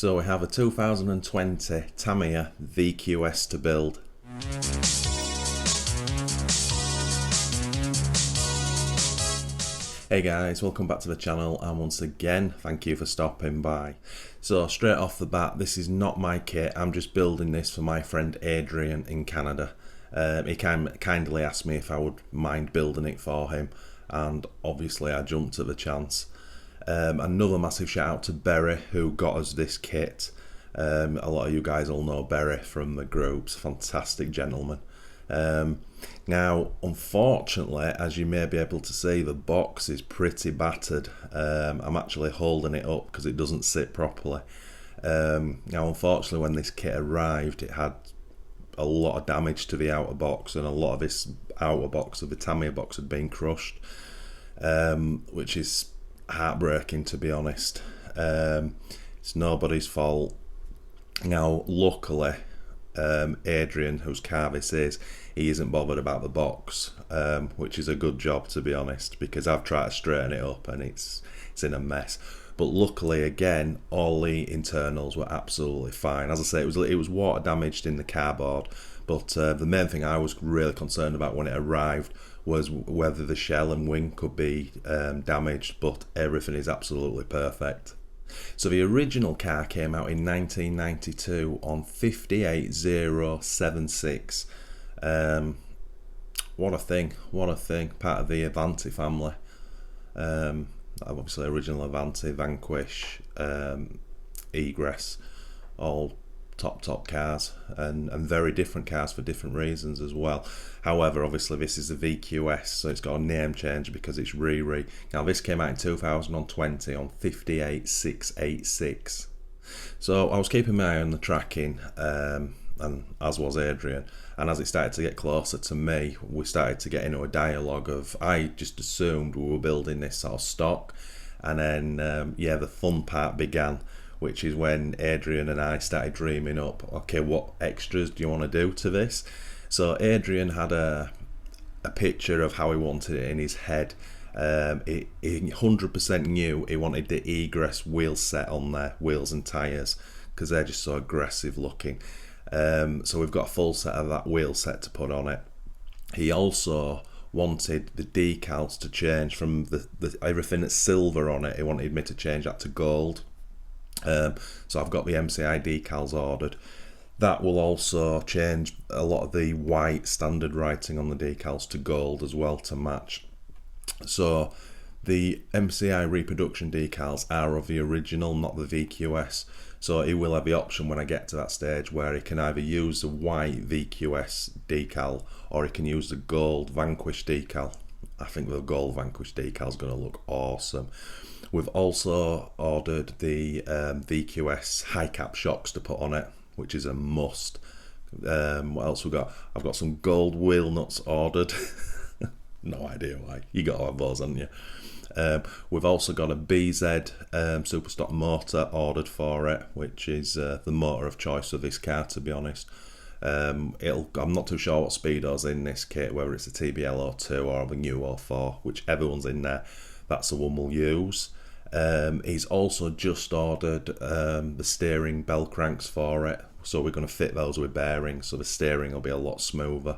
So we have a 2020 Tamiya VQS to build. Hey guys, welcome back to the channel, and once again thank you for stopping by. So straight off the bat, this is not my kit. I'm just building this for my friend Adrian in Canada. He kindly asked me if I would mind building it for him, and obviously I jumped at the chance. Another massive shout out to Berry, who got us this kit. A lot of you guys all know Berry from the groups, fantastic gentleman. Now unfortunately, as you may be able to see, the box is pretty battered. I'm actually holding it up because it doesn't sit properly. Now unfortunately, when this kit arrived, it had a lot of damage to the outer box, and a lot of this outer box of the Tamiya box had been crushed, which is heartbreaking, to be honest. It's nobody's fault. Now luckily, Adrian, whose car this is, he isn't bothered about the box, which is a good job, to be honest, because I've tried to straighten it up and it's in a mess. But luckily, again, all the internals were absolutely fine. As I say, it was water damaged in the cardboard, but the main thing I was really concerned about when it arrived was whether the shell and wing could be damaged, but everything is absolutely perfect. So the original car came out in 1992 on 58076. What a thing, part of the Avanti family. Obviously original Avanti, Vanquish, Egress, all top cars, and very different cars for different reasons as well. However, obviously this is a VQS, so it's got a name change because it's re. Now this came out in 2020 on 58686. So I was keeping my eye on the tracking, and as was Adrian, and as it started to get closer to me, we started to get into a dialogue of, I just assumed we were building this sort of stock, and then yeah, the fun part began, which is when Adrian and I started dreaming up, okay, what extras do you want to do to this? So Adrian had a picture of how he wanted it in his head. He 100% knew he wanted the Egress wheel set on there, wheels and tyres, because they're just so aggressive looking. So we've got a full set of that wheel set to put on it. He also wanted the decals to change from the everything that's silver on it. He wanted me to change that to gold. So I've got the MCI decals ordered. That will also change a lot of the white standard writing on the decals to gold as well to match. So the MCI reproduction decals are of the original, not the VQS. So he will have the option when I get to that stage where he can either use the white VQS decal or he can use the gold Vanquish decal. I think the gold Vanquish decal is going to look awesome. We've also ordered the VQS high cap shocks to put on it, which is a must. What else we got? I've got some gold wheel nuts ordered. No idea why. You got to have those, haven't you? We've also got a BZ Superstock motor ordered for it, which is the motor of choice for this car, to be honest. I'm not too sure what speedo's in this kit, whether it's a TBL02 or the new 04, whichever one's in there, that's the one we'll use. He's also just ordered the steering bell cranks for it, so we're going to fit those with bearings, so the steering will be a lot smoother.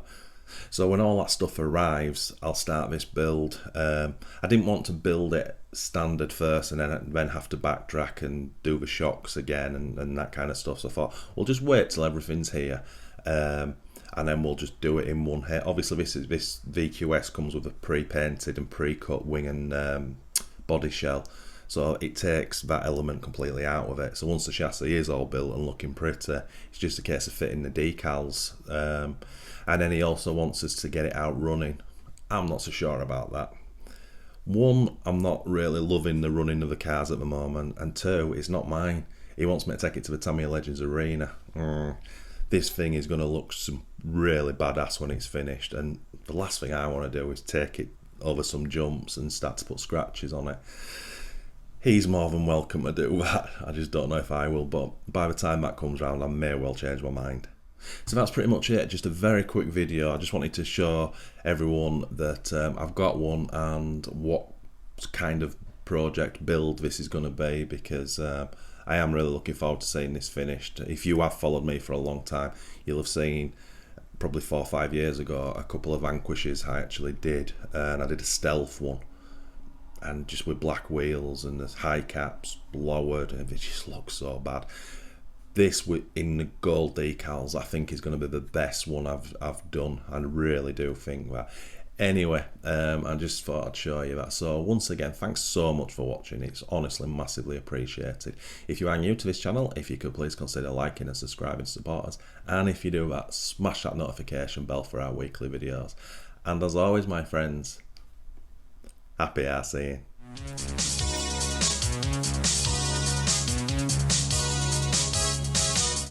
So when all that stuff arrives, I'll start this build. I didn't want to build it standard first and then have to backtrack and do the shocks again and that kind of stuff. So I thought, we'll just wait till everything's here, and then we'll just do it in one hit. Obviously this VQS comes with a pre-painted and pre-cut wing and body shell, so it takes that element completely out of it. So once the chassis is all built and looking pretty, it's just a case of fitting the decals. And then he also wants us to get it out running. I'm not so sure about that. One, I'm not really loving the running of the cars at the moment, and two, it's not mine. He wants me to take it to the Tamiya Legends Arena. This thing is going to look some really badass when it's finished, and the last thing I want to do is take it over some jumps and start to put scratches on it. He's more than welcome to do that. I just don't know if I will, but by the time that comes round, I may well change my mind. So that's pretty much it, just a very quick video. I just wanted to show everyone that I've got one and what kind of project build this is going to be, because I am really looking forward to seeing this finished. If you have followed me for a long time, you'll have seen probably 4 or 5 years ago a couple of Vanquishes I actually did, and I did a stealth one, and just with black wheels and the high caps lowered, and it just looks so bad. This in the gold decals, I think, is going to be the best one I've done. I really do think that. Anyway, I just thought I'd show you that. So once again, thanks so much for watching. It's honestly massively appreciated. If you are new to this channel, if you could please consider liking and subscribing to support us. And if you do that, smash that notification bell for our weekly videos. And as always, my friends, happy RCing.